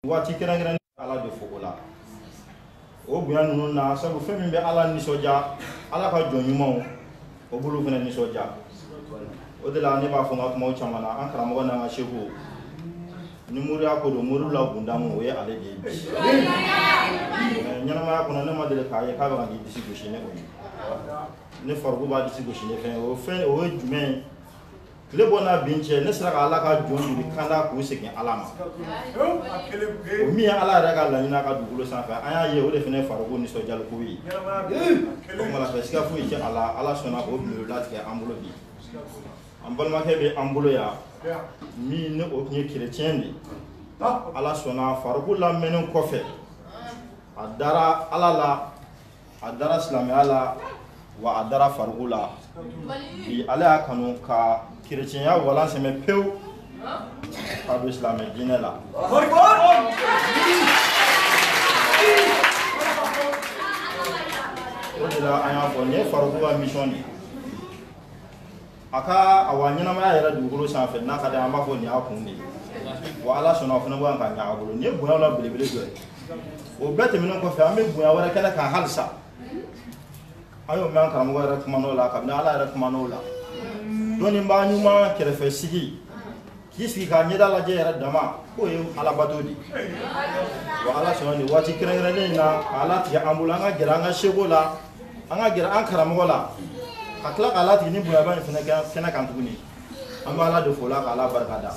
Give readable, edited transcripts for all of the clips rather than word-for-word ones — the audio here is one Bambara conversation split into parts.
Waati kɛrɛnkɛrɛnnen ala de fo o la o bonya ninnu na sabu fɛn min bɛ ala nisɔndiya ala ka jɔn ɲumanw o bolo fana nisɔndiya o de la ne b'a fɔ n ka kumaw caman na an karamɔgɔ n'an ka seko ni moriya ko don moriw la bundamu o ye ale de ye bi ɲɛnamaya kɔnɔ ne ma deli k'a ye k'a bɛ ka k'i disi gosi ne kɔni ne farikolo b'a disi gosi ne fɛn o ye jumɛn ye tile bɔ n'a bin cɛ ne sera ka ala ka jɔn joli kanda k'u segin ala ma o min ye ala yɛrɛ ka laɲini ka dugukolo sanfɛ an y'a ye o de fana ye farikolo nisɔndiyaliko ye o kumana fɛ siga foyi tɛ ala sɔnna k'o bulon latigɛ an bolo bi an balimakɛ bɛ an bolo yan min ne o tun ye kerecɛn de ala sɔnna farikolo lamɛnnen kɔfɛ a dara ala la a dara silamɛya la wa a dara farikolo la bi ale y'a kanu ka kerecɛnya walan sɛmɛ pewu ka don silamɛ diinɛ la o de la an y'a fɔ nin ye farikolo ka mission de a ka awa ɲɛnamaya yɛrɛ dugukolo sanfɛ n'a ka di an b'a fɔ nin y'a kun de wa ala sɔnna o fana b'an ka ɲɛ a bolo nin ye bonya la belebele dɔ ye o bɛɛ tɛmɛnen kɔfɛ an bɛ bonya wɛrɛ kɛnɛ kan halisa an y'o mɛn karamɔgɔ yɛrɛ kuman'o la kabini ala yɛrɛ kuman'o la dɔnnibaa ɲuman kɛrɛfɛ sigi k'i sigi k'a ɲɛda lajɛ yɛrɛ dama k'o ye alabato de wa ala sɔnna nin waati kɛrɛnkɛrɛnnen in na ka ala tigɛ an bolo an ka gɛrɛ an ka seko la an ka gɛrɛ an karamɔgɔ la ka tila k'a latigɛ ni bonyaba in fana kɛnɛ kan tuguni an bɛ ala de fo la k'ala barika da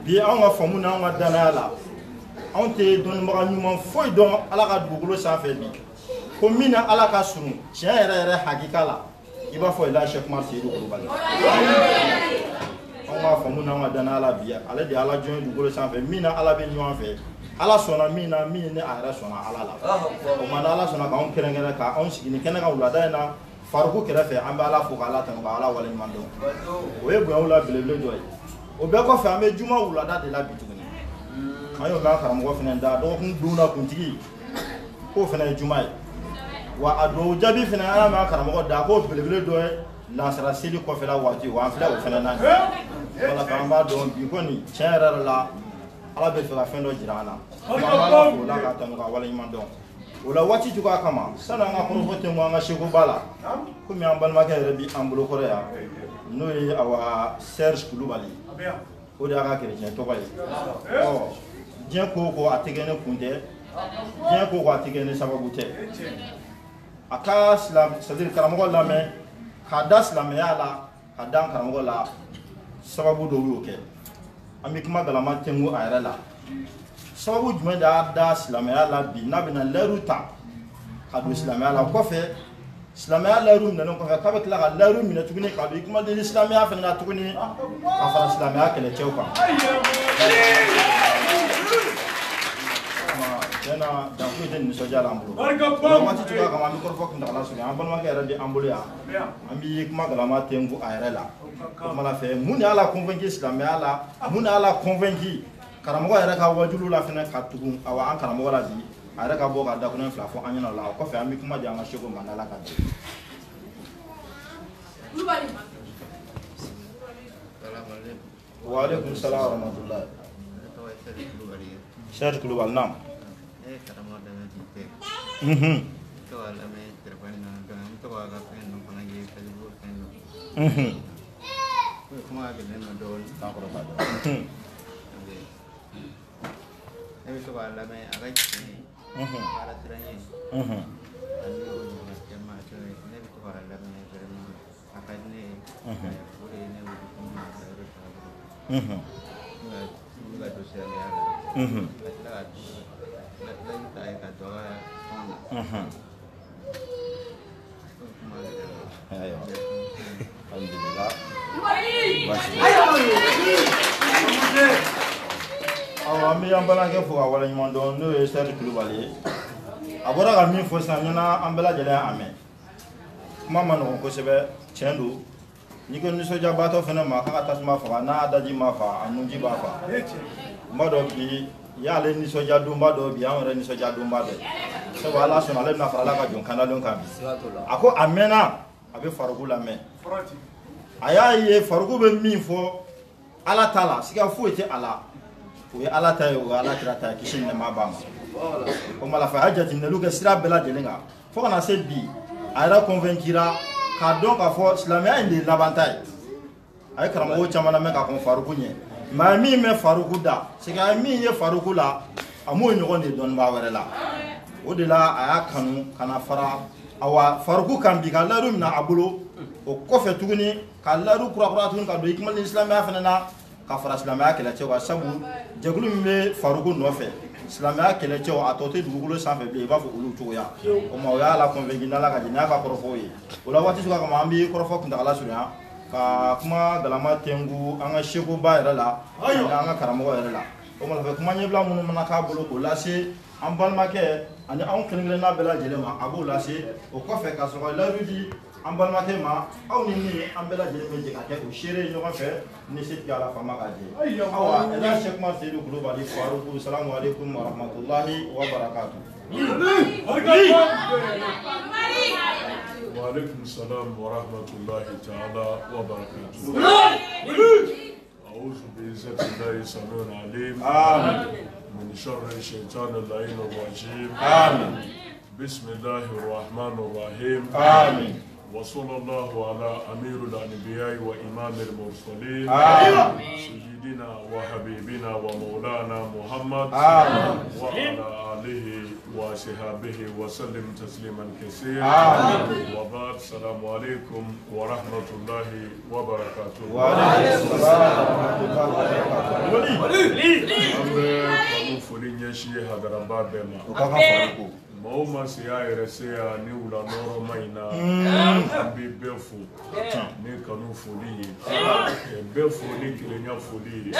bi anw ka faamu n'anw ka danaya la anw tɛ dɔnnibaga ɲuman foyi dɔn ala ka dugukolo sanfɛ bi ko min na ala ka surun tiɲɛ yɛrɛ yɛrɛ hakika la i b'a fɔ ila Sɛki Umaru Seyidu Kulubali anw ka faamu n'anw ka danaya la bi ale de ala jɔn dugukolo sanfɛ min na ala bɛ ɲɔgɔn fɛ ala sɔnna min na min ni a yɛrɛ sɔnna ala la o kumana ala sɔnna k'anw kɛrɛnkɛrɛn k'anw sigi ni kɛnɛ kan wulada in na farikolo kɛrɛfɛ an bɛ ala fo k'ala tanu ka ala waleɲuman dɔn o ye bonyaw la belebele dɔ ye o bɛɛ kɔfɛ an bɛ juma wulada de la bi tuguni an y'o mɛn karamɔgɔ fana da dɔgɔkun donna kuntigi k'o fana ye juma ye wa a dɔw jaabi fana an y'a mɛn karamɔgɔ da k'o belebele dɔ ye lansara seli kɔfɛla waati wa an filɛ o fana na wala k'an b'a dɔn bi kɔni tiɲɛ yɛrɛ la ala bɛ fɛ ka fɛn dɔ jira an na an b'a fo la k'a tanu ka waleɲuman dɔn o la waati cogoya kama sani an ka kɔrɔfɔ tɛ an ka seko b'a la komi an balimakɛ yɛrɛ bi an bolo kɔrɔ yan n'o ye awa Serge Kulubali o de y'a ka kerecɛn tɔgɔ ye diɲɛ ko o ko a tɛ kɛ ne kun tɛ diɲɛ ko o ko a tɛ kɛ ne sababu tɛ a ka karamɔgɔ lamɛn k'a da silamɛya la ka da karamɔgɔ la sababu dɔw y'o kɛ an bɛ kuma galama tɛnku a yɛrɛ la sababu jumɛn de y'a da silamɛya la bi n'a bɛna layiru ta ka don silamɛya la kɔfɛ silamɛya layiru minɛnen kɔfɛ k'a bɛ tila ka layiru minɛ tuguni ka don i kumaden ni silamɛya fana na tuguni ka fara silamɛya kɛlɛcɛw kan tiɲɛna dan foyi tɛ nisɔndiya la an bolo waati cogoya kama an bɛ kɔrɔfɔ kuntagala surun an balimakɛ yɛrɛ bɛ an bolo yan an bɛ kuma galama tɛnku a yɛrɛ la o kumana fɛ mun de y'a la convaincu silamɛya la mun de y'a la convaincu karamɔgɔ yɛrɛ ka wajulu la fana ka tugu awa an karamɔgɔ la bi a yɛrɛ ka bɔ ka dakunnen fila fɔ an ɲɛna o la o kɔfɛ an bɛ kuma di an ka seko ma n'ala ka bɛn wa alaikum salam wa rahmatullahi Serge Kulubali naam an bɛ an balimakɛ fo ka waleɲuman dɔn n'o ye Serge Kulubali ye a bɔra ka min fɔ sisan ɲɛna an bɛɛ lajɛlen y'a mɛn kuma ma nɔgɔn kosɛbɛ tiɲɛ don n'i ko nisɔndiyabaatɔ fana ma k'a ka tasuma faga n'a daji ma faga a nunji b'a faga n b'a dɔn bi i y'ale nisɔndiya donba dɔ bi an yɛrɛ nisɔndiya donba dɔ sabu ala sɔnna ale bɛna fara ala ka jɔn kandalon kan bi a ko a mɛnna a bɛ farikolo lamɛn a y'a ye farikolo bɛ min fɔ ala ta la siga foyi tɛ a la o ye ala ta ye o ye ala kira ta ye kisi ni nɛɛma b'a ma o ma la fɛ a ye jateminɛliw kɛ sira bɛɛ lajɛlen kan fo kana se bi a yɛrɛ convaincra k'a dɔn k'a fɔ silamɛya in de ye laban ta ye a ye karamɔgɔw caman lamɛn ka kɔn Faruku ɲɛ mais a ye min mɛn Faruku da c'est que a ye min ye Faruku la a m'o ɲɔgɔn de dɔnnibaa wɛrɛ la o de la a y'a kanu kana fara awa Faruku kan bi ka layidu minɛ a bolo o kɔfɛ tuguni ka layidu kurakura tuguni ka don i kumali silamɛya fana na ka fara silamɛya kɛlɛcɛw kan sabu jɛkulu min bɛ Faruku nɔfɛ silamɛya kɛlɛcɛw a tɔ tɛ dugukolo sanfɛ bilen i b'a fɔ olu cogoya o ma o y'a la convaincre n'ala ka jɛ n'a ka kɔrɔfɔw ye o la waati suguya kama an bɛ kɔrɔfɔ kuntagala surunya ka kuma galama tɛngu an ka sekuba yɛrɛ la ani an ka karamɔgɔ yɛrɛ la o ma fɛ kuma ɲɛbila minnu mana k'a bolo k'o lase an balimakɛ ani anw kelen-kelenna bɛɛ lajɛlen ma a b'o lase o kɔfɛ ka sɔrɔ layidu di an balimakɛ ma aw ni min an bɛɛ lajɛlen bɛ jɛ ka kɛ o seere ɲɔgɔn fɛ ni se tigɛ ala faama ka jɛ awa ɛlɛn Sɛkuma Seyidu Kulubali Faruku salamu aleykum wa rahmatulahi wa barakatu. Wa aleykum salam wa rahmatulahi ta'ala wa barakatu. A'udhu bi'izzatillahi samil alim. Amin. من شر الشيطان اللعين الرجيم آمين بسم الله الرحمن الرحيم آمين وصلى الله على أمير الأنبياء وإمام المرسلين آمين سيدنا وحبيبنا ومولانا محمد آمين وعلى آله وصحبه وسلم تسليما كثيرا آمين وبعد السلام عليكم ورحمة الله وبركاته وعليكم السلام ورحمة الله وبركاته foli ɲɛsi hadaraba bɛɛ ma maaw ma se a yɛrɛ se a ni wula nɔrɔ ma in na an bɛ bɛɛ fo ni kanu foli ye bɛɛ fo ni kelenya foli ye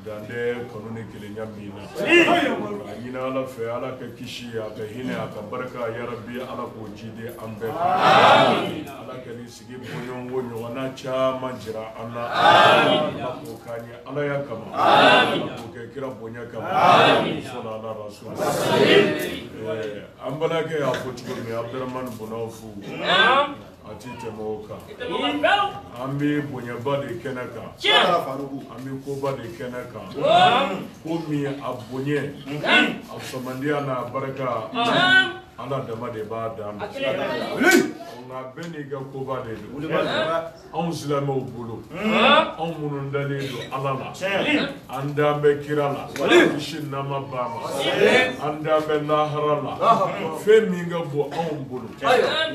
dan tɛ kanu ni kelenya min na a ɲini ala fɛ ala ka kisi a ka hinɛ a ka barika ya Rabbi ala k'o jidi an bɛɛ ala ka ni sigi bonyɔnko ɲɔgɔnna caman jira an na ala k'o k'an ye ala ya kama ala k'o kɛ kira bonya kama sɔnna ala rasul an balakɛ y'a fɔ cogo min Abdurahmani Bonaw fu a ti tɛmɛ o kan an bɛ bonyaba de kɛnɛ kan an bɛ koba de kɛnɛ kan ko min a bonya a sɔmandiya n'a barika ala dama de b'a d'a ma nka bɛɛ n'i ka koba de don anw silamɛw bolo anw minnu dalen don ala la an dalen bɛ kira la kisi nama b'a ma an dalen bɛ lahara la fɛn min ka bɔ anw bolo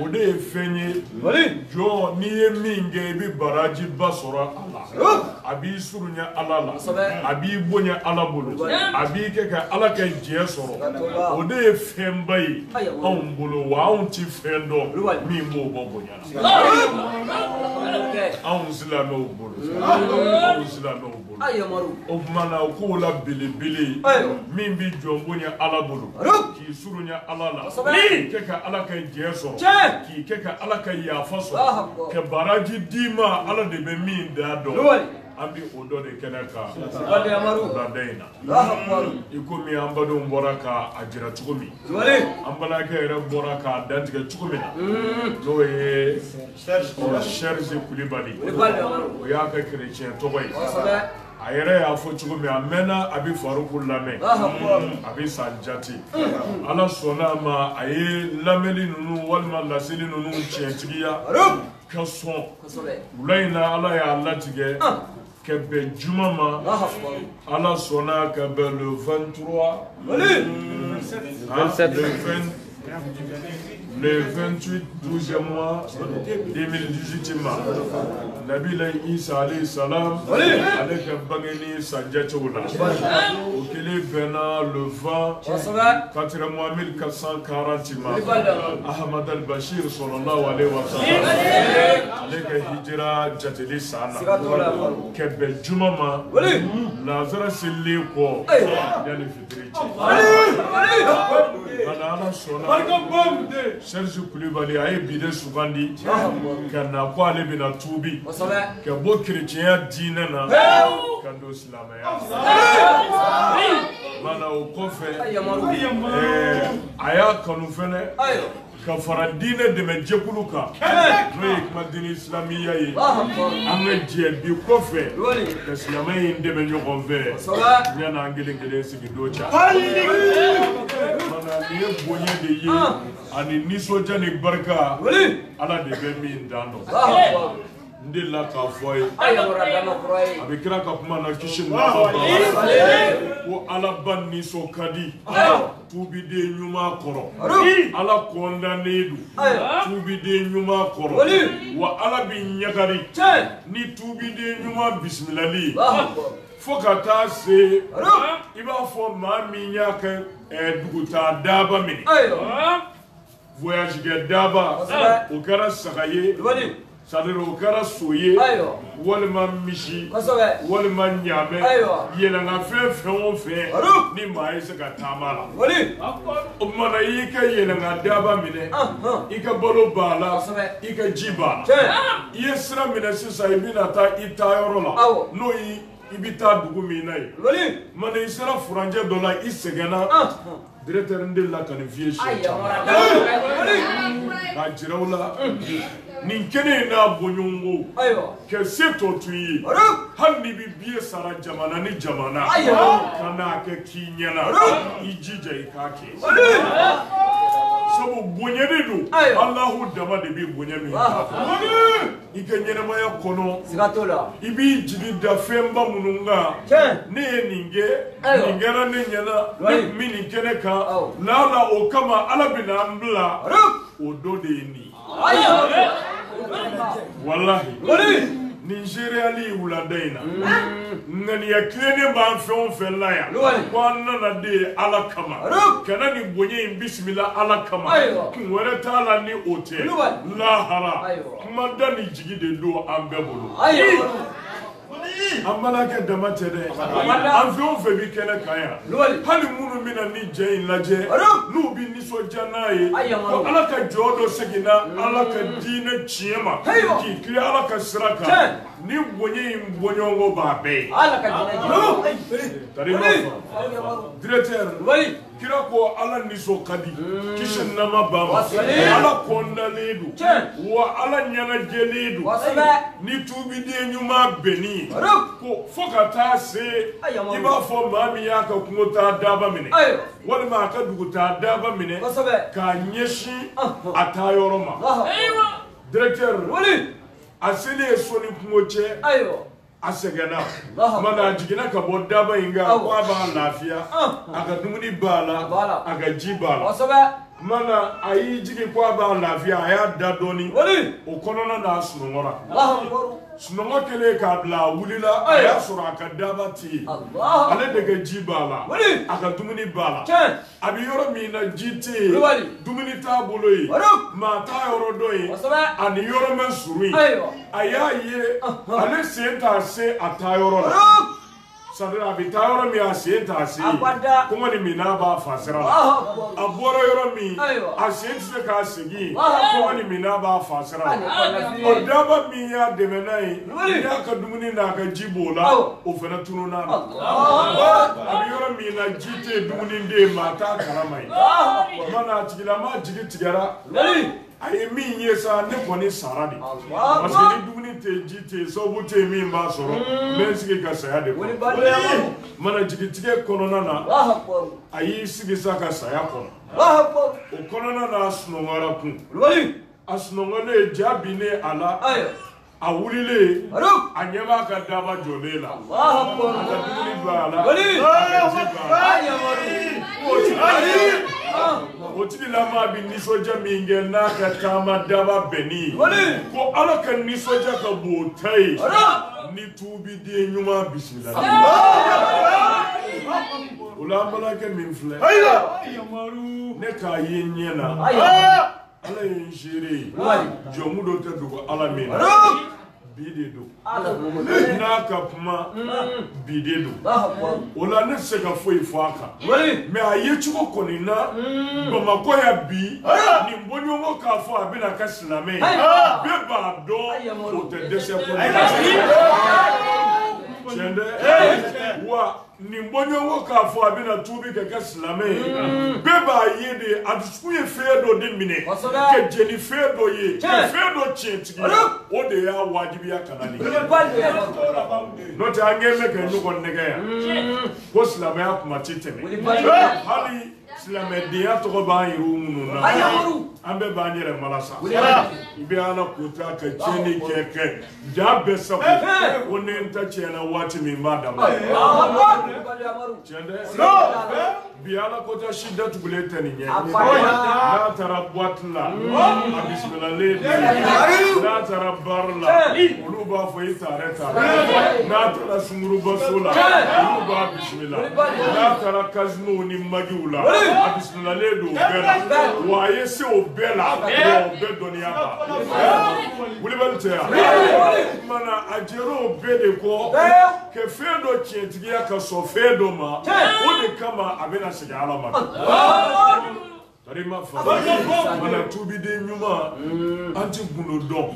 o de ye fɛn ye jɔn n'i ye min kɛ i bɛ baraji ba sɔrɔ a la a b'i surunya ala la a b'i bonya ala bolo a b'i kɛ ka ala ka jɛ sɔrɔ o de ye fɛnba ye anw bolo wa anw ti fɛn dɔn min b'o bɔ bonya la anw silamɛw bolo o tuma na o k'o la belebele min bɛ jɔn bonya ala bolo k'i surunya ala la k'i kɛ ka ala ka jɛ sɔrɔ k'i kɛ ka ala ka yafa sɔrɔ ka baraji d'i ma ala de bɛ min da dɔn an bɛ o dɔ de kɛnɛ kan wulada in na i komi an badenw bɔra k'a jira cogo min an balakɛ yɛrɛ bɔra k'a dantigɛ cogo min na n'o ye Serge Kulibali o y'a ka kerecɛn tɔgɔ ye a yɛrɛ y'a fɔ cogo min a mɛnna a bɛ Faruku lamɛn a bɛ san jate ala sɔnna a ma a ye lamɛnni ninnu walima laseli ninnu tiɲɛtigiya ka sɔn wula in na ala y'a latigɛ ka bɛn juma ma ala sɔnna ka bɛn le 23 le 28 12e mois 2018 ma Nabila Isa alayhi salam ale ka bangeni sanjatew la o kelen bɛnna le 20 4 mois 1440 ma Ahmad al-Bashir sallallahu alayhi wa sallam ale ka hijira jateli san na ka bɛn juma ma Lazara seli kɔ yani fitiri cɛ ala sɔnna Serge Kulibali a ye bi de sugandi ka na ko ale bɛna tuubi ka bɔ kerecɛnya diinɛ na ka don silamɛya mana o kɔfɛ a y'a kanu fɛnɛ kafara dine dɛmɛ jɛkulu kan n'o ye kuma dini islamiya ye an ka jɛ bi kɔfɛ ka silamɛ in dɛmɛ ɲɔgɔn fɛ yani an kelen kelen sigi don ca mana nin ye bonya de ye ani nisɔndiya ni barika ala de bɛ min dan dɔn n delila k'a fɔ ye a bɛ kira ka kuma na kisi naba ko ala ba nisɔn ka di tubiden ɲuman kɔrɔ ala kɔndannen do tubiden ɲuman kɔrɔ wa ala bɛ ɲagari ni tubiden ɲuman bisimilali fo ka taa se i b'a fɔ maa min y'a kɛ dugutaa daba minɛ voyage kɛ daba o kɛra saga ye c'est-à-dire o kɛra so ye walima misi walima ɲaamɛ yɛlɛnka fɛn fɛn o fɛn ni maa ye se ka taama la o kumana i y'i ka yɛlɛnka daba minɛ i ka balo b'a la i ka ji b'a la i ye sira minɛ sisan i bɛna taa i taayɔrɔ la n'o ye i bɛ taa dugu min na ye mana i sera furancɛ dɔ la i sɛgɛnna directeur n delila ka nin f'i ye siɲɛ caman k'a jira u la nin kɛnɛ in n'a bɔɲɔgɔnko ka se tɔ to i ye hali n'i bɛ biye sara jamana ni jamana ka n'a kɛ k'i ɲɛna i jija i k'a kɛ sabu bonya de don Allahu dama de bɛ bonya min i ka ɲɛnamaya kɔnɔ i b'i jigi da fɛnba minnu kan ne ye nin kɛ nin kɛra ne ɲɛna ne tun bɛ nin kɛnɛ kan lala o kama ala bɛna an bila o dɔ de ye nin wallahi nin sereyali wulada in na ŋaniya tilennen b'an fɛn o fɛn la yan ko an nana de ala kama kana nin bonya in bisimila ala kama kun wɛrɛ t'a la ni o tɛ lahara kuma da ni jigi de don an bɛɛ bolo an bala kɛ dama tɛ dɛ an fɛn o fɛn bɛ kɛnɛ kan yan hali minnu bɛna ni jɛ in lajɛ n'u bɛ nisɔndiya n'a ye ko ala ka jɔ dɔ seginna ala ka diinɛ tiɲɛ ma k'i tilen ala ka sira kan ni bonya in bɔɲɔgɔnko b'a bɛɛ ye directeur kira ko ala nisɔn ka di kisi nama b'a ma ala kɔndalen do wa ala ɲɛnajɛlen do ni tubiden ɲuman bɛnni ko fo ka taa se i b'a fɔ maa min y'a ka kungo taa daba minɛ walima a ka dugu taa daba minɛ k'a ɲɛsin a taa yɔrɔ ma directeur a selen ye sɔnni kungo cɛ a sɛgɛnna mana a jiginna ka bɔ daba in kan ko a b'a lafiya a ka dumuni b'a la a ka ji b'a la mana a y'i jigi ko a b'a lafiya a y'a da dɔɔni o kɔnɔna na a sunɔgɔra sunɔgɔ kɛlen k'a bila a wulila a y'a sɔrɔ a ka daba tɛ yen ale de ka ji b'a la a ka dumuni b'a la a bɛ yɔrɔ min na ji tɛ yen dumuni t'a bolo yen maa t'a yɔrɔ dɔ yen ani yɔrɔ mɛ surun yen a y'a ye ale sen t'a se a taa yɔrɔ la c'est-à-dire a bɛ taa yɔrɔ min a sen t'a se yen komi nin min n'a b'a fa sira la a bɔra yɔrɔ min a sen tɛ se k'a segin komi nin min n'a b'a fa sira la o daba min y'a dɛmɛ n'a ye n'i y'a ka dumuni n'a ka ji b'o la o fana tununna a bɛ yɔrɔ min na ji tɛ yen dumuni tɛ yen maa t'a kalama ye mana a tigilama jigi tigɛra a ye min ye sa ne kɔni sara de parce que ni dumuni tɛ ji tɛ sababu tɛ min b'a sɔrɔ n bɛ n sigi ka saya de kɔnɔ mana jigitigɛ kɔnɔna na a y'i sigi sa ka saya kɔnɔ o kɔnɔna na a sunɔgɔra kun a sunɔgɔlen ja binnen a la a wulilen a ɲɛ b'a ka daba jɔlen la a ka dumuni b'a la a ka ji b'a la o tigilama bɛ nisɔndiya min kɛ n'a ka taama daba bɛnni ko ala ka nisɔndiya ka bon o ta ye ni tubiden ɲuman bisimila o la an balakɛ min filɛ ne k'a ye n ɲɛ na ala ye n seere ye jɔnmu dɔ tɛ dogo ala min na bi de don n'a ka kuma bi de don o la ne tɛ se ka foyi fɔ a kan mais a ye cogo kɔni na Bamakɔ ya bi nin bɔɲɔgɔnko k'a fɔ a bɛna kɛ silamɛ ye bɛɛ b'a dɔn o tɛ dɛsɛ ko wa nimbonyo wo ka fo abina tubi ke slame beba yede adusku ye fedo de mine ke jeni fedo ye fedo chenti o de ya wajibi ya kanani no ta ngeme ke nyugo nege ya ko slame ya kuma titeme hali slame de ya to ba yiru munu na ambe ba nyere malasa ibe ana kuta ka jeni keke jabe sa ko ne nta chena wati mi madama biala kota shida tubulete ni nye na tara boatla abismillah le na tara barla uluba fo itare na tara sumuru basola uluba bismillah na tara kazno ni magiula abismillah le do bela wa yese obela obedo ni aba ulibalte mana ajero obede ko ke fedo chentigia ka so fedo ma o de kama abena sigala ma tarima fa mana tubi de nyuma anti gunodo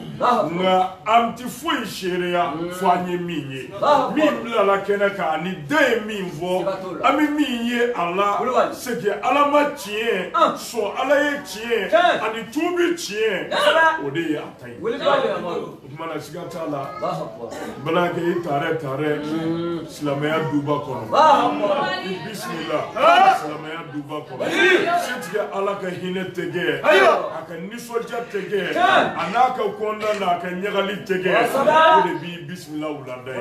nga anti foi sheria fanye minye mi bla la kenaka ni de minvo ami minye ala sege ala ma tie so ala ye tie ani tubi tie o de ya tai mana sigata la bala ke tare islamaya duba kono bismillah islamaya duba kono sitge ala ka hinetege aka nisoja tege anaka konda na ka nyagali tege de bi bismillah ulanda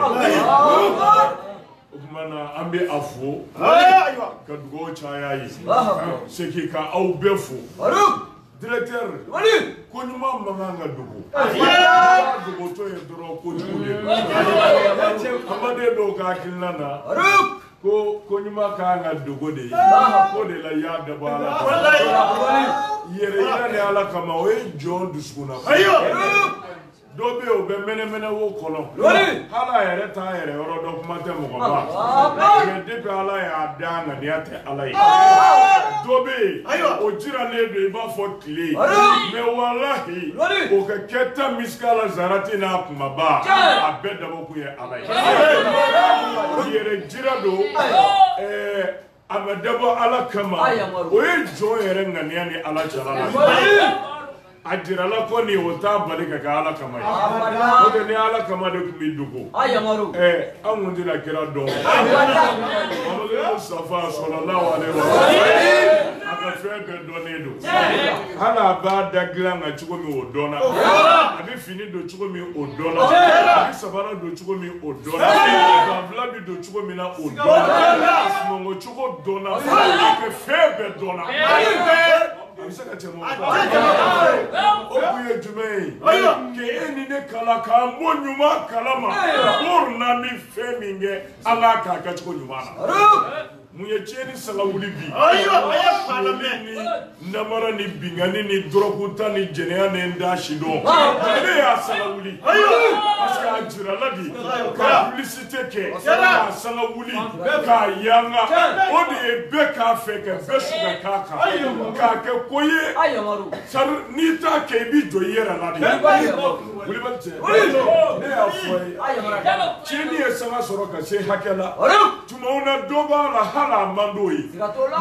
mana ambe afo ka dugo chaya yi seki ka au befu directeur ko nyuma manganga dugo dugo to e doro ko nyude amade do ka kilana ko nyuma ka nga dugo de ko de la ya de bala yere ina ne ala kama o John duskuna dobe o be mene wo kono hala yere ta yere oro dokumante mo ko ba ye de be ala ya danga ni ate ala yi dobe o jira ne be ba fo kle me wallahi o ka ketta miskala zarati na kuma ba abeda bo ku ye ala yi yere jira do amadabo ala kama o ye jo yere ngani ani ala chala ajira la ko ni wota balika ka ala kama o de ni ala kama de kumi dugo anwundi la kira do Muhammad Mustafa sallallahu alaihi wasallam aka febe do ne do hala ba dagla nga chugo mi odona abi fini do chugo mi odona abi sabara do chugo mi odona bavla bi do chugo mi na odona mongo chugo dona ke febe dona Obuye jumei ke eni ne kala ka monyuma kalama borna mi feminge ala ka ka chiko nyumana muye cheni sala ulibi ni namara ni bingani ni drokuta ni jenea ne ndashido ne ya sala uli aska ajira ladi ka publicité ke sala uli ka yanga odi beka feke besuga kaka ka ke koye sar ni ta ke bi do yera ladi uli balte ne ya foi cheni ya sala soroka se hakela tumauna doba la mandoi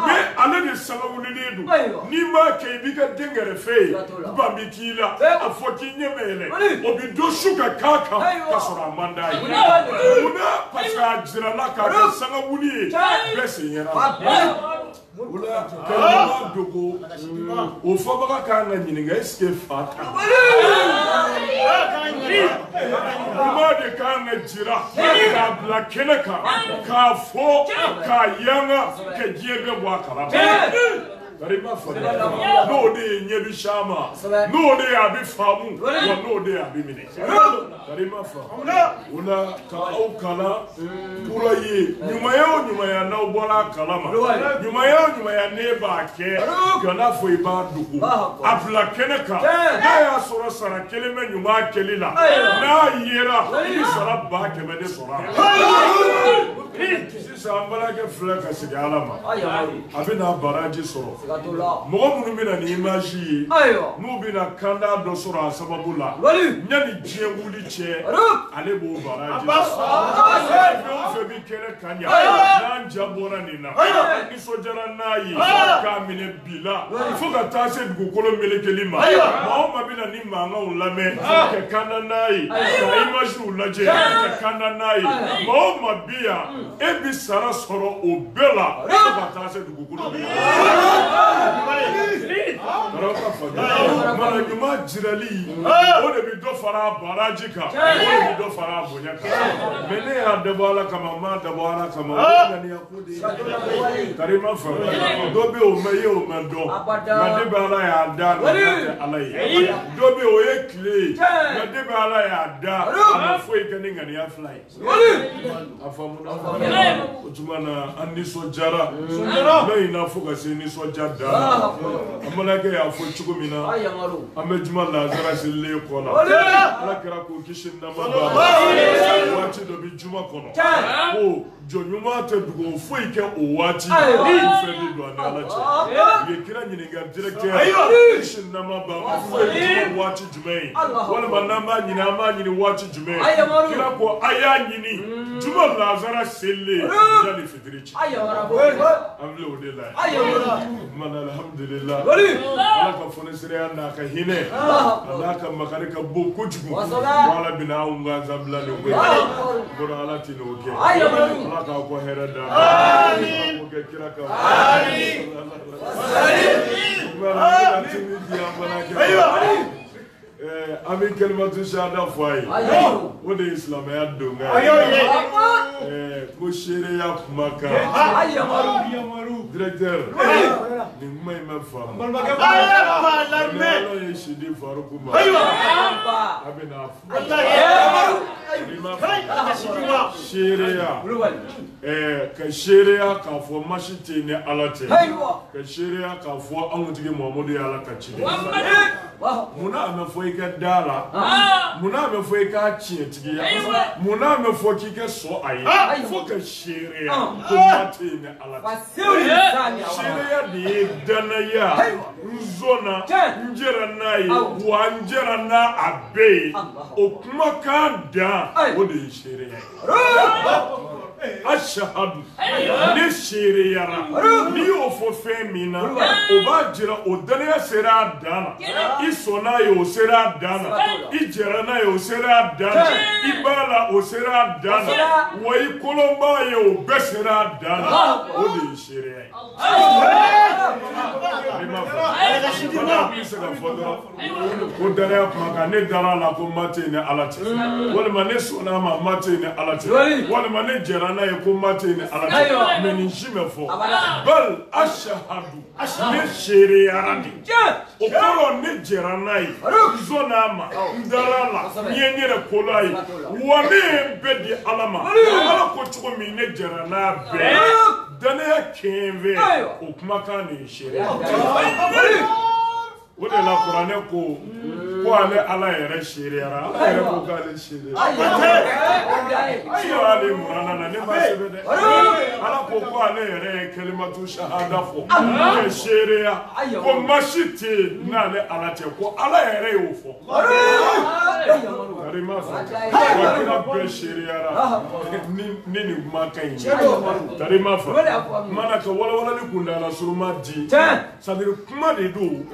me ale de salawuli ledu ni ma ke bi ka dengere fe ba mi kila afoki nyemele obi do shuga kaka ka sora mandai una pasa jira la ka salawuli bless yera ula ka dogo o fo ba ka na nyinga eske fata ma de ka na jira ka bla kenaka ka fo ka yanga ke jebe bwa kala Karima fa no de nyebi shama no de abi famu wa no de abi mine Karima fa una ka au kala pura ye nyuma ya na obola kalama nyuma ya ne ba ke kana fo iba duku afla keneka na ya soro sara keleme nyuma kelila na yera ni sara ba ke be de sora sisan balakɛ filɛ ka segin Ala ma a bɛna baraji sɔrɔ mɔgɔ minnu bɛna ni image ye n'u bɛna kanda dɔ sɔrɔ a sababu la yanni diɲɛ wuli cɛ ale b'o baraji fɛn o fɛn bɛ kɛnɛ kan ɲa n'an ja bɔra nin na nisɔndiyara n'a ye k'a minɛ bi la fo ka taa se dugukolo melekeli ma maa o maa bɛna ni mankanw lamɛn ka kanda n'a ye ka imagew lajɛ ka kanda n'a ye maa o maa bi yan e bi sara sɔrɔ o bɛɛ la fo ka taa se dugukolo melekeli mana ɲuman jirali o de bɛ dɔ fara baraji kan o de bɛ dɔ fara bonya kan mais ne y'a dabɔ Ala kama n m'a dabɔ Ala kama o ye ŋaniya ko de ye kari ma faamu dɔ bɛ o mɛn i ye o mɛn dɔn nka de bɛ Ala y'a da ŋaniya tɛ Ala ye dɔ bɛ o ye tile ye nka de bɛ Ala y'a da a ma foyi kɛ ni ŋaniya fila ye a faamuna o tuma na an nisɔndiyara n bɛ ɲinɛ fo ka se nisɔndiya dan na an balakɛ y'a fɔ cogo min na an bɛ juma lazara selilen kɔ la Ala kɛra k'o kisi ni nɛɛma b'a ma waati dɔ bɛ juma kɔnɔ ko jɔnɲuman tɛ dugawu foyi kɛ o waati fɛn bɛ don a ni Ala cɛ u ye kira ɲininka directeur kisi ni nɛɛma b'a ma foyi bɛ juma waati jumɛn ye walima n'an b'a ɲini an b'a ɲini waati jumɛn kira ko a y'a ɲini juma lazara selilen yanni fitiri cɛ an filɛ o de la mana alhamdulillah Ala ka fɔnisiraya n'a ka hinɛ a n'a ka makari ka bon kojugu Ala bɛna anw gansan bila nin ko ye bɔra Ala tɛ n'o kɛ Ala k'a kɔ hɛrɛ d'an ma Ala k'o kɛ kira kan an bɛ kalimatu shahada fɔ a ye o de ye silamɛya donkan ye ko seereya kumakan directeur nin kuma in ma faamu Ala ye Sidi Faruku ma a bɛna fɔ seereya ka seereya k'a fɔ masi tɛ ni Ala tɛ ka seereya k'a fɔ anw tigi Muhamadu ye Ala ka ciden munna a bɛ fɔ i ka da la munna a bɛ fɔ i ka tiɲɛtigiya munna a bɛ fɔ k'i ka sɔn a ye fo ka seereya ko maa tɛ ni Ala tɛ seereya de ye danaya n sɔnna n jɛra n'a ye wa n jɛra n'a a bɛɛ ye o kumakan dan o de ye seereya ye ashahadu ne seereyara n'i y'o fɔ fɛn min na o b'a jira o danaya sera a dan na i sɔnna ye o sera a dan na i jɛra n'a ye o sera a dan na i b'a la o sera a dan na wa i kolonba ye o bɛɛ sera a dan na o de ye seereya ye bɛ se ka fɔ dɔrɔn ko danaya kumakan ne dara a la ko ma tɛ ni Ala tɛ walima ne sɔnna a ma ma tɛ ni Ala tɛ walima ne jɛra n'a ye ko ma tɛ ni Ala tɛ mais nin si mɛ fɔ bal ashahadu ne seereyara de o kɔrɔ ne jɛra n'a ye n sɔnna a ma n dara a la n ye n yɛrɛ ko la ye wa ne ye bɛɛ di Ala ma Ala ko cogo min ne jɛra n'a bɛɛ danaya kɛnfɛ o kumakan de ye seereya o de la kuranɛ ko ale Ala yɛrɛ seereyara Ala yɛrɛ ko k'ale seereyara sinon ale Kurana na ne ma sɛbɛn dɛ Ala ko ale yɛrɛ ye kalimatu shahada fɔ ka seereya ko masi tɛ n'ale Ala tɛ ko Ala yɛrɛ y'o fɔ kari ma fɔ wa kira bɛɛ seereyara ni nin kumakan in ye kari ma fɔ mana ka walawalali kundala suruma di c'est à dire kuma de don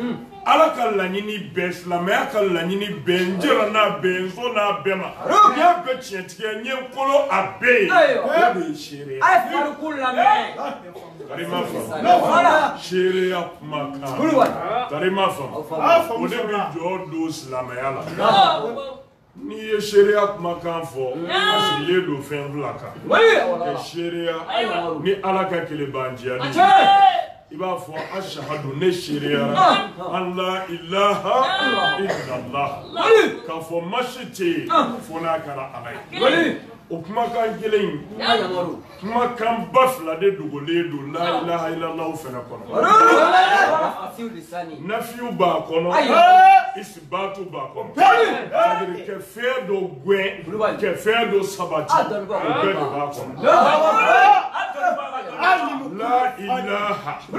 Ala ka laɲini bɛɛ silamɛya ka laɲini bɛɛ n jɛra n'a bɛɛ n sɔn n'a bɛɛ ma n y'a bɛɛ tiɲɛtigiya n ye n kolo a bɛɛ ye o de ye seereya kari ma faamu seereya kumakan kari ma faamu o de bɛ jɔ don silamɛya la n'i ye seereya kumakan fɔ a sigilen don fɛn fila kan ka seereya ni Ala ka kelenbandiya i b'a fɔ ashahadu ne seereyara an la ilaha illallah k'a fɔ masi tɛ yen fo n'a kɛra Ala ye o kumakan kelen in kumakan ba fila de dogolen don la ilaha illallah fɛnɛ kɔnɔ nafiyu b'a kɔnɔ isibatu b'a kɔnɔ c'est-à-dire kɛ fɛn dɔ gɛn kɛ fɛn dɔ sabati o bɛɛ de b'a kɔnɔ la ilaha o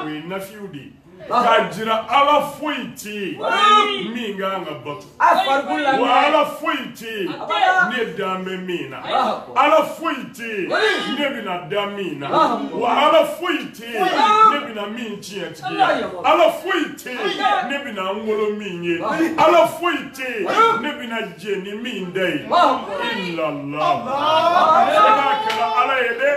ye nafiyu de ye k'a jira ala foyi tɛ yen min kan ka bato wa ala foyi tɛ yen ne dan bɛ min na ala foyi tɛ yen ne bɛna da min na wa ala foyi tɛ yen ne bɛna min tiɲɛ tigiya ala foyi tɛ yen ne bɛna n wolo min ye ala foyi tɛ yen ne bɛna jɛ ni min da ye illallah n'a kɛra ala ye dɛ.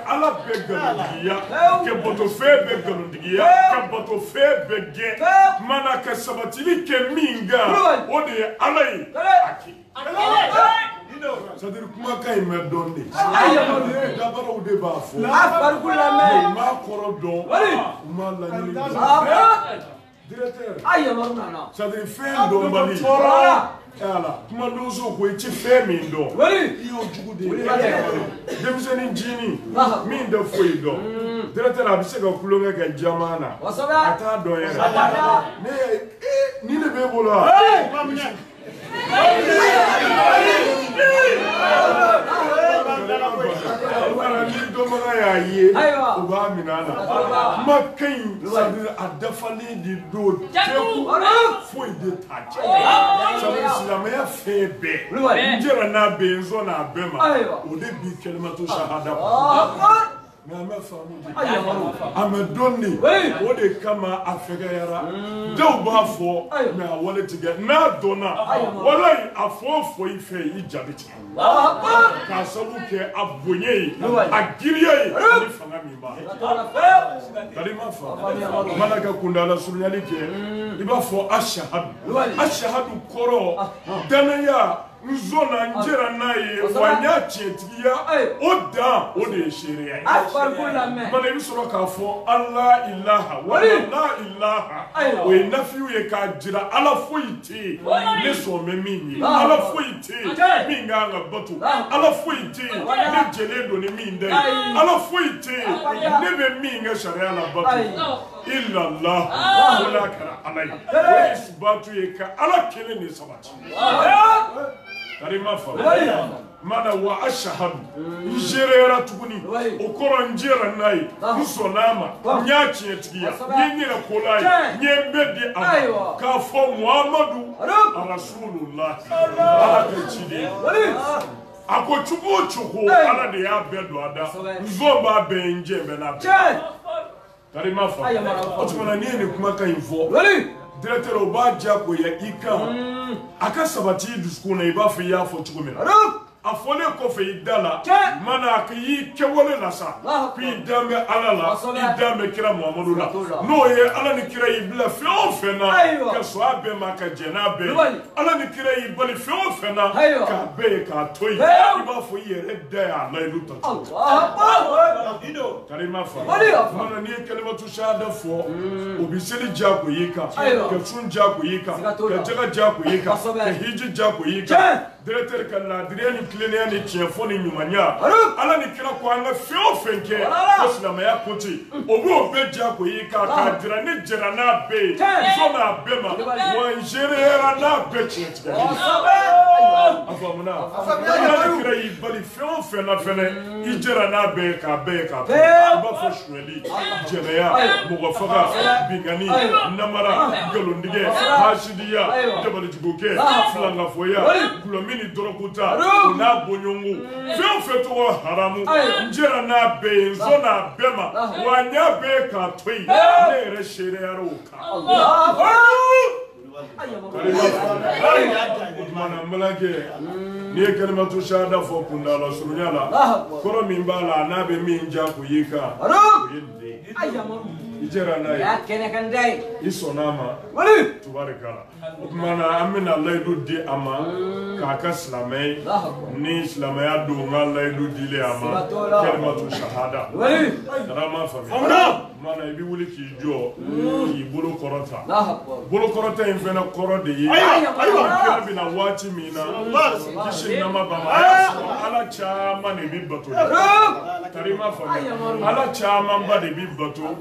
Ala bɛ galontigiya ka batofɛn bɛ galontigiya ka batofɛn bɛ gɛn mana ka sabatili kɛ min kan o de ye ala ye c'est-à-dire kumakan in bɛ dɔn de dabaraw de b'a fɔ m'a kɔrɔ dɔn u m'a laɲini directeur c'est-à-dire fɛn dɔnbali ala kuma donso ko i ti fɛn min dɔn i y'o jugu de ye denmisɛnnin jini min tɛ foyi dɔn directeur a bɛ se ka kulonkɛ kɛ jama na a t'a dɔn yɛrɛ ni de b'e bolo wa ni dɔnbaga y'a ye u b'a minɛ a la kuma ka ɲi c'est-à-dire a dafalen de don teku foyi de t'a cɛ c'est-à-dire silamɛya fɛn bɛɛ n jɛra n'a bɛ yen n sɔn n'a bɛɛ ma o de bi kalimatu shahada mais an bɛ faamu de a mɛ dɔn de o de kama a fɛgɛyara dɔw b'a fɔ mais a wale tigɛ n'a dɔnna walayi a fɔ o fɔ i fɛ i jaabi tigɛ k'a sabu kɛ a bonya ye a giriya ye ni fanga min b'a la kari ma fa mana kɛ kundala surunyali kɛ i b'a fɔ ashahadu kɔrɔ danaya n zonna n jɛra n'a ye wa n y'a tiɲɛtigiya o dan o de ye seereya ye mana i bɛ sɔrɔ k'a fɔ ala ilaha wala la ilaha o ye nafiyu ye k'a jira ala foyi tɛ yen ne sɔn bɛ min ye ala foyi tɛ yen min kan ka bato ala foyi tɛ yen ne jɛlen don ni min da ye ala foyi tɛ yen ne bɛ min kɛ sariya la bato illallah wala kɛra ala ye o ye isibatu ye ka ala kelen de sabati karima fa mana wa ashahadu n zerera tuguni o kɔrɔ n jɛra n'a ye n sɔnna a ma n y'a tiɲɛtigiya n ye n yɛrɛ kola ye n ye n bɛ di a ma k'a fɔ muhamadu rasulullah ala ka ciden a ko cogo o cogo ala de y'a bɛɛ don a da n zɔn b'a bɛɛ ye n jɛ bɛ n'a bɛɛ karima fa o tuma na n'i ye nin kumakan in fɔ directeur o b'a diyagoya i kan a ka sabati i dusukun na i b'a fɔ i y'a fɔ cogo min na a fɔlen kɔfɛ i da la mana k'i kɛwale la sa k'i dan bɛ ala la i dan bɛ kira muhamadu la n'o ye ala ni kira y'i bila fɛn o fɛn na ka sɔn a bɛɛ ma ka jɛn n'a bɛɛ ala ni kira y'i bali fɛn o fɛn na k'a bɛɛ ye k'a to yen i b'a fɔ i yɛrɛ da y'a layidu ta cogo karima fa mana n'i ye kalimatu shahada fɔ o bɛ seli diyago y'i kan ka sun diyago y'i kan ka jaga diyago y'i kan ka hiji diyago y'i kan directeur ka laadiriya ni tilennenya ni tiɲɛfɔ ni ɲumanya ala ni kira ko an ka fɛn o fɛn kɛ ko silamɛya ko ten o b'o bɛɛ diyago y'i kan k'a jira ne jɛra n'a bɛɛ ye sɔn n'a bɛɛ ma wa n zereyara n'a bɛɛ tiɲɛtigɛ a faamuna ala ni kira y'i bali fɛn o fɛn na fɛnɛ i jɛra n'a bɛɛ ye k'a bɛɛ ye k'a to i b'a fɔ suɲɛli jɛnɛya mɔgɔ faga bingani namara nkalontigɛ hasidiya dabalijugukɛ filankafoya gulɔmi ni dɔrɔkuta o n'a bɔɲɔgɔnko fɛn o fɛn tɔgɔ haramu n jɛra n'a bɛɛ ye n sɔn n'a bɛɛ ma wa n y'a bɛɛ ye k'a to yen ne yɛrɛ seereyara o kan mana malakɛ n'i ye kalimatu shahada fɔ kundala surunya la kɔrɔ min b'a la n'a bɛ min diyago y'i kan o ye nin de ye i jɛra n'a ye i sɔnna a ma tubarikala o tumana an bɛna layidu di a ma k'a ka silamɛ ye ni silamɛya don n ka layidu dilen a ma kalimatu shahada ma faamuya mana ibi wuli k'i jɔ k'i bolo kɔrɔta bolo kɔrɔta in fɛnɛ kɔrɔ de ye kira bɛna waati min na kisi nama bama ala caman de bi bato tari ma faamuya ala caman ba de bi bato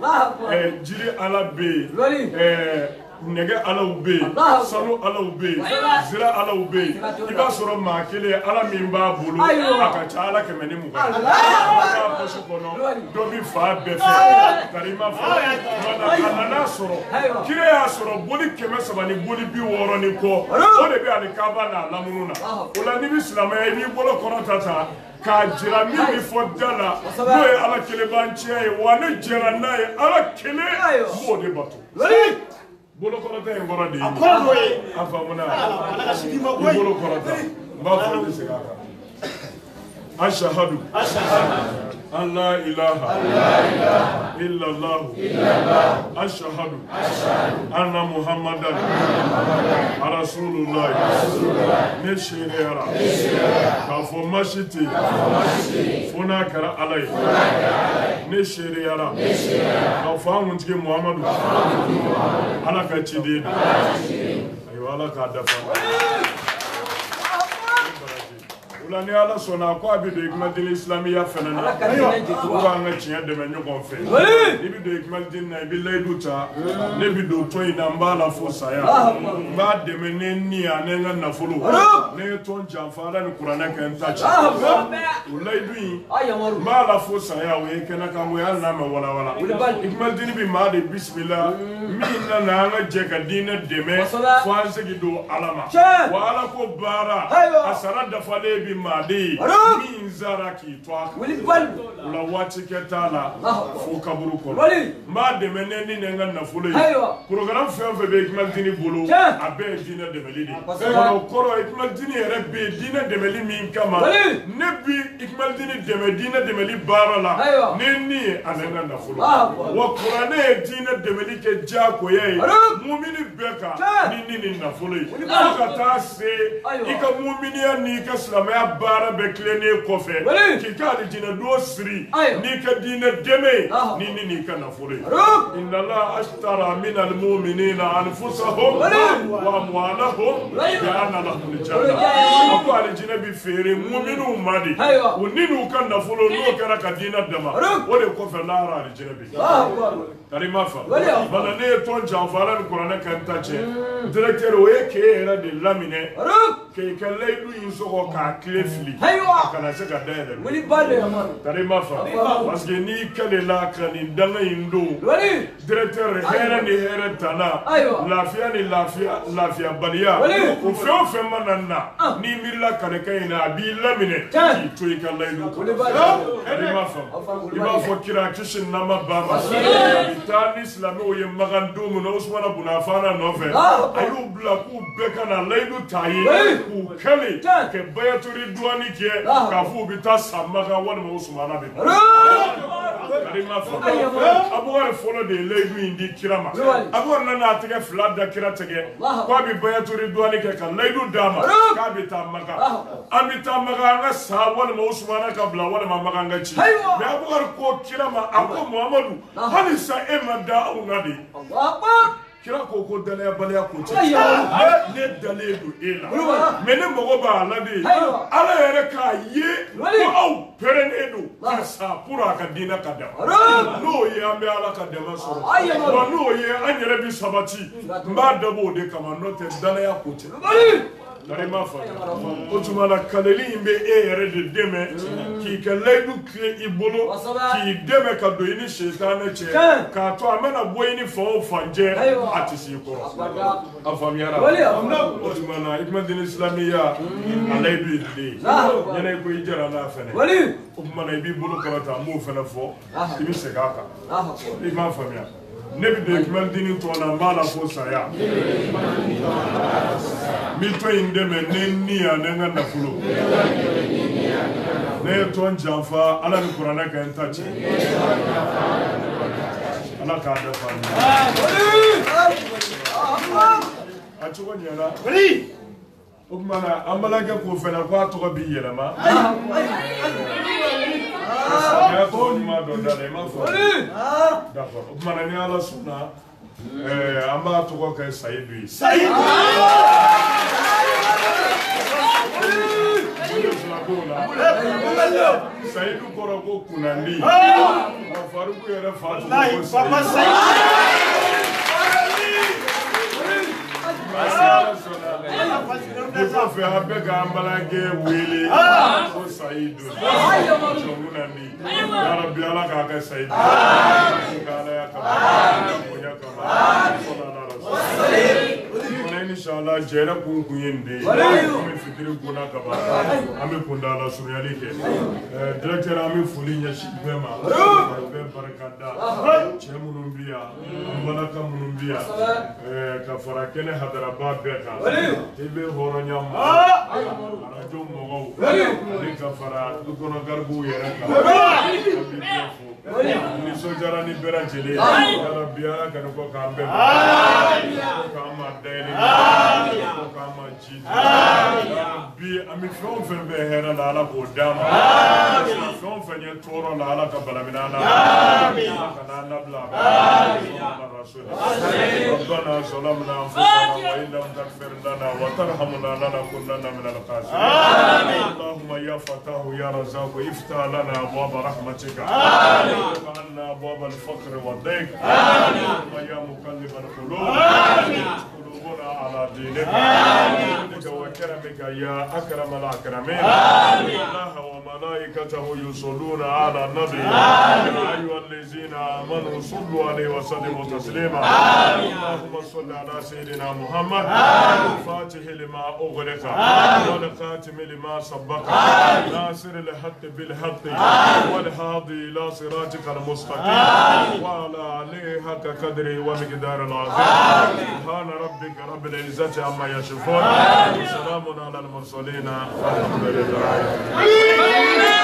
jiri ala bɛ yen nɛgɛ alaw bɛ yen sanu alaw bɛ yen zira alaw bɛ yen i b'a sɔrɔ maa kelen ala min b'a bolo a ka ca ala 120 k'a poche kɔnɔ dɔ bi fa bɛɛ fɛ kari ma fɔ a nana sɔrɔ kira y'a sɔrɔ boli 300 ni boli 60 ni kɔ o de bɛ ali kaba n'a lamunu na o la n'i bɛ silamɛya i b'i bolo kɔrɔta ta k'a jira min bɛ fɔ da la n'o ye ala kelen b'an tiɲɛ ye wa ne jɛra n'a ye ala kelen b'o de bato bolo kɔrɔta in kɔrɔ de ye a faamuna i bolo kɔrɔta n b'a fɔ ne segin a kan ashahadu an la ilaha illallah ashahadu anna muhammadan rasulullah ne seedeyara k'a fɔ masi tɛ fo n'a kɛra ala ye ne seedeyara k'a fɔ an kuntigi muhamadu ala ka ciden don ayiwa ala k'a dafa ola ni ala sɔnna ko a bɛ don ikumadini islamiya fana na ko an ka tiɲɛ dɛmɛ ɲɔgɔn fɛ i bɛ don ikumadini na i bɛ layidu ta ne bɛ don tɔn in na n b'a la fo saya n b'a dɛmɛ ne ni a ne n ka nafolo ne ye tɔn janfa ala ni kuranɛ kɛ n ta cɛ o layidu in n b'a la fo saya o ye kɛnɛ kan o ye hali n'a mɛ walawala ikumadini bɛ maa de bisimila min nana an ka jɛ ka diinɛ dɛmɛ fo an segin don ala ma wa ala ko baara a sara dafalen bi maade min zara k'i to a kan o la waati kɛ t'a la fo kaburu kɔnɔ n b'a dɛmɛ ne ni ne n ka nafolo ye programme fɛn o fɛn bɛ ikumadini bolo a bɛɛ ye diinɛ dɛmɛli de ye o kɔrɔ ikumadini yɛrɛ bɛ yen diinɛ dɛmɛli min kama ne bi ikumadini dɛmɛ diinɛ dɛmɛli baara la ne ni ye a ne n ka nafolo wa kuranɛ ye diinɛ dɛmɛli kɛ diyagoya ye mumini bɛɛ kan ni ni nafolo ye fo ka taa se i ka muminiya n'i ka silamɛya baara bɛ tilennen kɔfɛ k'i ka alijinɛ don siri n'i ka diinɛ dɛmɛ ni n'i ka nafolo ye inna allaha ashtara mina almu'minina anfusahum wa amwalahum bi anna lahumul janna a ko alijinɛ bi feere muminiw ma de u ni n'u ka nafolo n'o kɛra ka diinɛ dama o de kɔfɛ lahara alijinɛ bɛ kari ma fa bana ne ye tɔn janfa ala ni kuranɛ kɛ n ta cɛ directeur o ye k'e yɛrɛ de laminɛ k'i ka layidu in sɔgɔ k'a tile fili a kana se ka dayɛlɛ kari ma fa parce que n'i kɛlela ka nin danga in don directeur hɛrɛ ni hɛrɛ tana lafiya ni lafiyabaliya o fɛn o fɛn mana na n'i miirila kalekan in na a b'i laminɛ k'i to i ka layidu kɔnɔ kari ma fa i b'a fɔ kira kisi nama ba ma taa ni silamɛw ye magan don min na Usmana Bunafana nɔfɛ a y'u bila k'u bɛɛ ka na layidu ta ye k'u kɛlen kɛ bayaturi duwani kɛ k'a fɔ u bɛ taa sa magan walima Usmana bɛ kari ma fa Abubakar fɔlɔ de ye layidu in di kira ma Abubakar nana a tɛgɛ fila da kira tɛgɛ k'a bɛ bayaturi duwani kɛ ka layidu d'a ma k'a bɛ taa magan an bɛ taa magan an ka sa walima Usmana ka bila walima magan ka ci mais Abubakar ko kira ma a ko Muhamadu hali sa e ma da aw na de kira ko ko danayabaliya ko cɛ ne dalen don e la mais ne mago b'a la de ala yɛrɛ k'a ye ko aw pɛrɛnnen don ka sa pour a ka diinɛ ka dama n'o ye an bɛ ala ka dɛmɛ sɔrɔ wa n'o ye an yɛrɛ bi sabati n b'a dabɔ o de kama n'o tɛ danaya ko cɛ kari ma fa o tuma na kaleli in bɛ e yɛrɛ de dɛmɛ k'i ka layidu tilen i bolo k'i dɛmɛ ka don i ni setanɛ cɛ k'a to a mana bɔ i ni fan o fan cɛ a tɛ s'i kɔrɔ a faamuyara o tuma na ikumadini islamiya a layidu ye tile ye ɲɛnɛ ko i jɛra n'a fɛnɛ o tuma na i b'i bolo kɔrɔta n b'o fɛnɛ fɔ i bɛ segin a kan i m'a faamuya ne bɛ don ikumadini tɔn na n b'a la fo saya n bɛ tɔn in dɛmɛ ne ni a ne n ka nafolo ne ye tɔn janfa ala ni kuranɛ kɛ n ta cɛ ala k'a dafa a cogo ɲɛna o tuma na an balimakɛ k'o fɛnɛ ko a tɔgɔ b'i yɛlɛma Ya to ni ma don da ma fo. D'accord. O kuma ni ala sunna amba to ko kai Saidu. Saidu koro ko kunandi. Faruku yere fatu ko Saidu. Faut faire un peu gambalage Willy pour Saidu. Inshallah, jera kuyende. Ami fikiri kuna kaba. Ami kundala suryali ke. Director ami fulinya shibema. Be barakada. Chemunumbia. Malaka munumbia. Kafara kene hadaraba beka. Tibe horonya ma. Arajo mogo. Ani kafara dukono garbu yeraka. Abi befo. Ni sojara ni berajele. Ya Rabbiya kanko kambe. Kama deni. Kama jidi. Bi ami fon fen be hera la ala ko dama. Fon fen ye toro la ala ka balamina na. Amin. Kana nabla. Amin. ربنا ظلمنا انفسنا وان لم تغفر لنا وترحمنا لنكونن من الخاسرين. اللهم يا فتاه يا رزاق افتح لنا ابواب رحمتك. وافتح لنا ابواب الفقر والضيق. اللهم يا مقلب القلوب قلوبنا على دينك وكرمك يا اكرم الاكرمين. الله وملائكته يصلون على النبي. يا ايها الذين امنوا صلوا عليه وسلموا تسليما. اللهم صل على سيدنا محمد الفاتح لما أغلق والخاتم لما سبق ناصر الحق بالحق والهادي إلى صراطك المستقيم وعلى آله حق قدره ومقدار العظيم. سبحان ربك رب العزة عما يصفون وسلام على المرسلين والحمد لله.